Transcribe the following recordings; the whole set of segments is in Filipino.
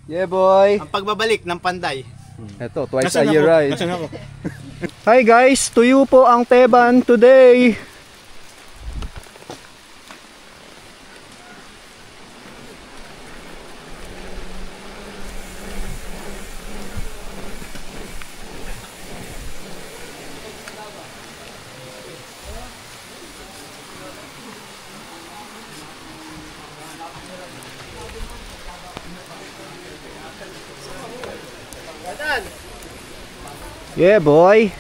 Yeah, boy. Ang pagbabalik ng Panday. Ito, twice a year ride. Hi guys, tuyo po ang Teban today. Yeah, boy.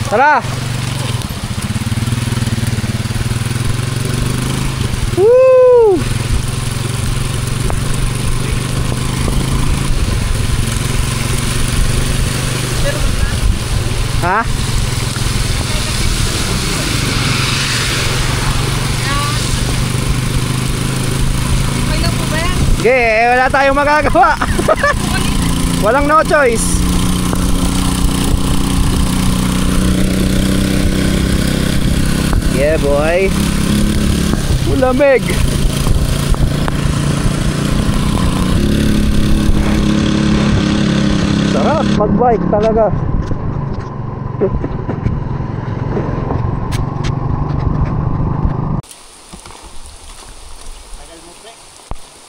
Tara. Woo! Ha? Okay, wala tayong magagawa. Walang no choice. Yeah, boy. Ulamig. Sarap mag-bike talaga.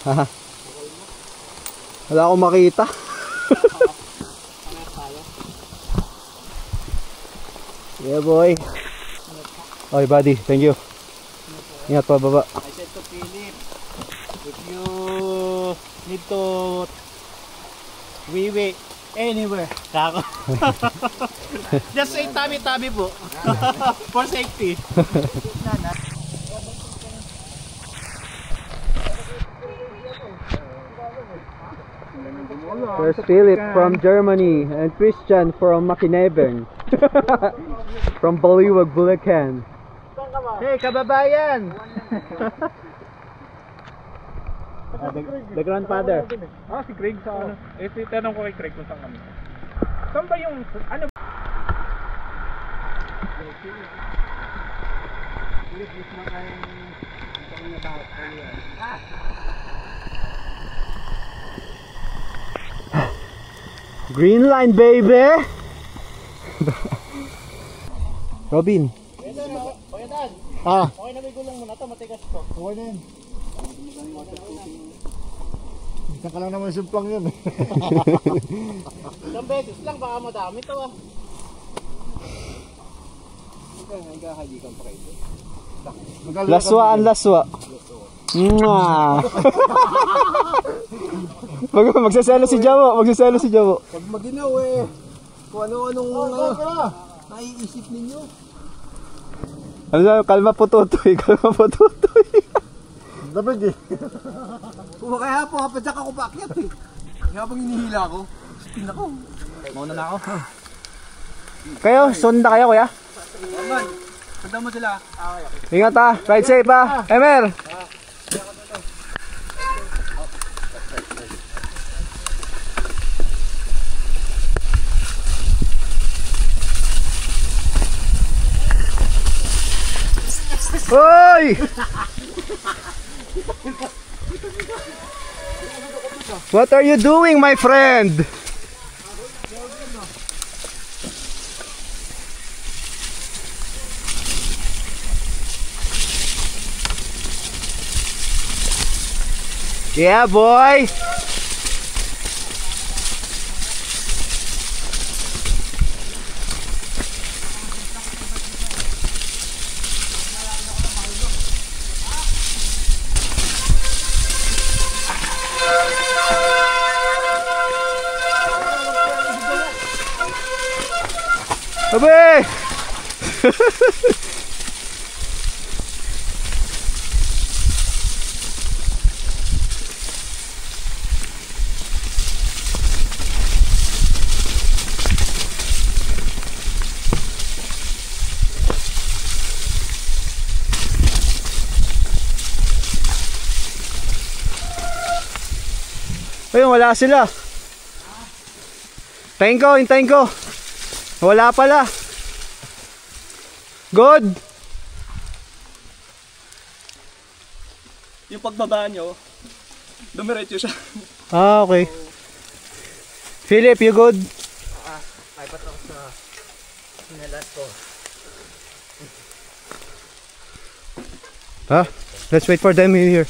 Haha. Wala akong makita. Yeah, boy. Oy, buddy, thank you. Ingat pa baba. I said to Philip, if you need to wiwi anywhere, kako. Just say tabi-tabi po. For safety. There's Philip from Germany and Christian from Makinebeng. From Baliwag, Bulacan. Hey, kababayan! The grandfather. Si Craig sa ano? Tanong ko kay Craig kung saan kami. Saan ba yung ano? Green line, baby! Robin. Okay na may gulong mo na ito, matigas ko. Okay na yun. Isa ka lang naman simplang yun. Isang beses lang, baka madami ito ah. Laswa ang laswa. Magsaselo si Jamo, magsaselo si Jamo. Pag maginaw eh, kung ano-anong naiisip ninyo. Ano na, kalma po tutoy, kalma po tutoy. Dabig eh. Kaya po, hapadyak ako paakyat eh. Habang inihila ako, spin ako. Mauna na ako. Kayo, sunda kayo kuya? Aman, sunda mo sila. Ingat ha, ride safe ha. Emer! Hoy! What are you doing, my friend? Yeah, boy. Abe! Ayun, wala sila. Hintayin ko. Wala pala. Good! Yung pagbaba nyo, dumiretso siya. Ah, okay. Philip, you good? Ay, ba't ako sa sinalat ko? Huh? Let's wait for them here.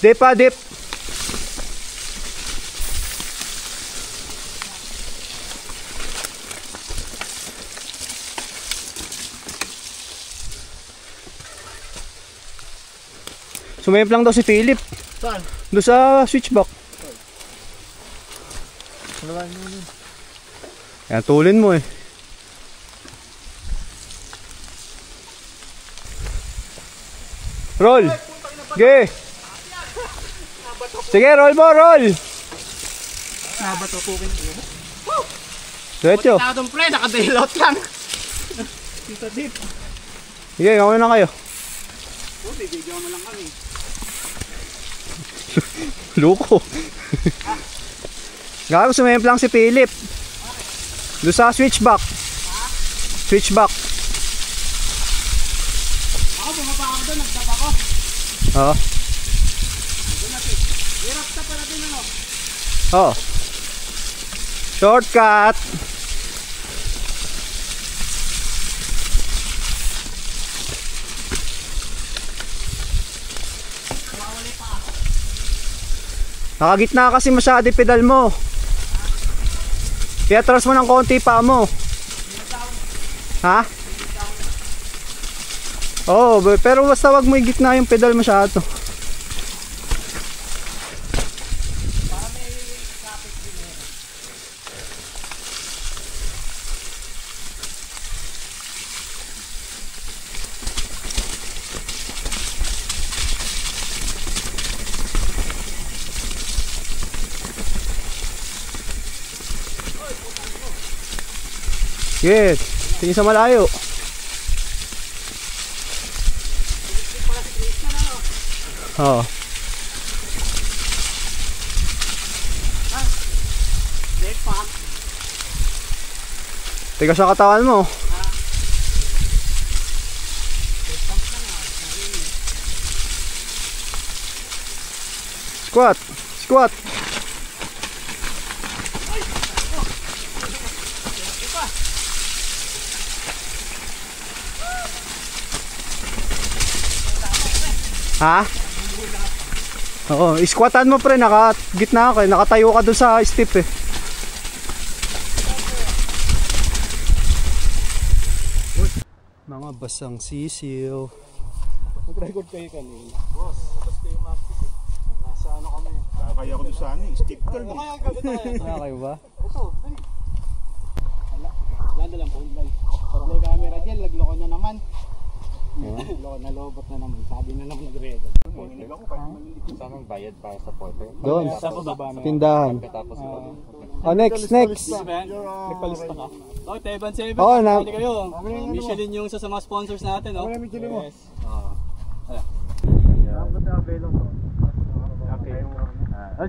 Dip pa, dip. Sumayip lang daw si Philip. Saan? Doon sa switchback. Yan, tulin mo eh. Roll! Ge! Sige, roll mo, roll! Nabato po kayo. Diretso. Nakatong pre, nakabailot lang. Dito deep. Sige, gawin na kayo. Bibigyan mo lang kami. Loko. Gago, sumayip lang si Philip. Doon sa switchback. Switchback. Ako, bumaba ako doon, nagtap ako. Oo. Hirap tap pa natin ano. Oo. Shortcut. Nakagitna kasi masyado yung pedal mo. Kaya atras mo ng konti pa mo. Ha? Oo, pero basta wag mo igitna yung pedal masyado. Yes, tingin sa malayo. Oo. Tiga sa katawan mo. Squat, squat. Ha? Oo, isquatan mo pre, gitna ka, nakatayo ka doon sa step eh. Mga basang sisiw. Mag-record kayo kanina. Boss, labas kayo makikita. Nasa ano kami. Kaya ako doon sa ano, stick girl. Kaya kayo ba? Ito, dali. Landa lang po, live. May camera dyan, nagloko na naman. Loko na lobot na naman. Sabi na naman nag-record. Samang bayad para sa porter. Doon, Tapos baba mo. tindahan. Tapos Oh, next. Nagpalista ka? Okay, Teban 7. Oo, na. Pwede kayo. Michelin yung sa mga sponsors natin, no? Yes.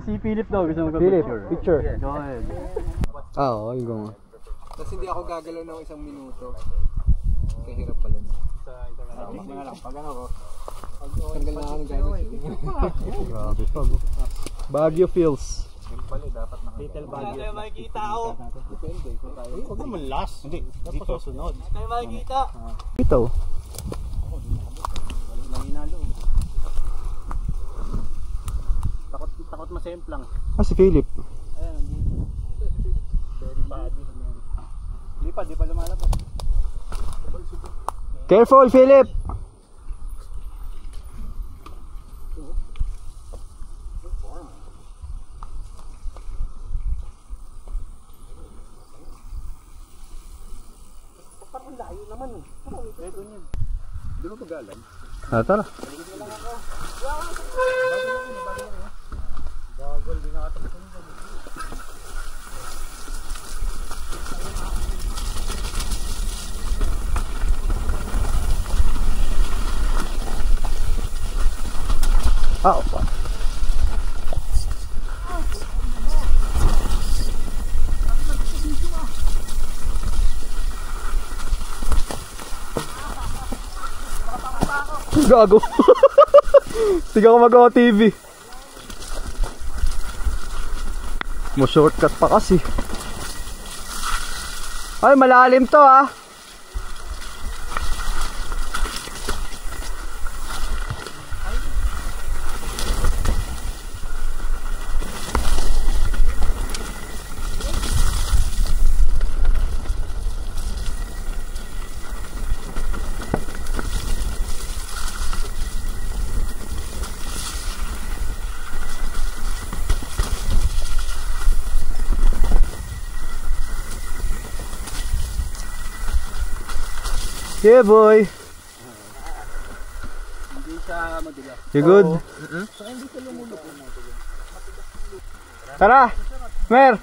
Si Philip daw, gusto mo Philip, ka-picture. picture. Go ahead. Ah, oo, yung goma. Tapos hindi ako gagalaw ng isang minuto. Kaya hirap pala. Mga lang, pag ano ko. Tanggal na ako ng gadget. Grabe pa. Baguio feels. Little bag. Hindi tayo makikita ako. Depende. Huwag naman last. Hindi. Dapat susunod. Hindi tayo makikita. Ito. Nanginalo. Takot masemplang. Ah, si Philip. Ayan, very body. Di pa lumalabas. Careful, Philip! Parang layo naman eh. Redo niyan. Doon mo pagalan. Ah, tara. Bagol, di nakatapos ko nito. Ah, opa. Gago. Sige ako mag-OTV. Mo shortcut pa kasi. Ay, malalim to ah. Yeah, boy. Hindi siya madigas. You good? Tara! Mer!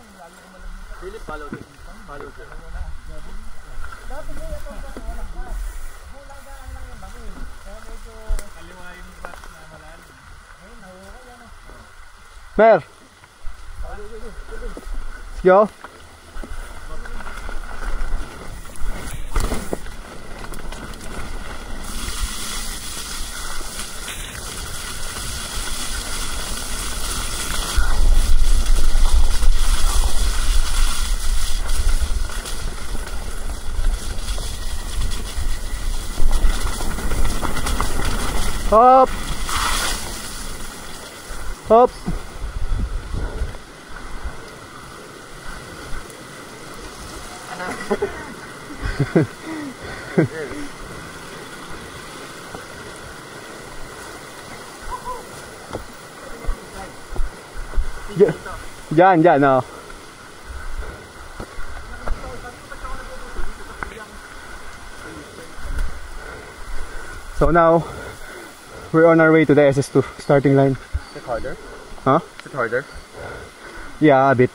Mer! Let's go. Hop! Hop! Diyan, oh. So now, we're on our way to the SS2 starting line. Is it harder? Huh? Is it harder? Yeah, a bit.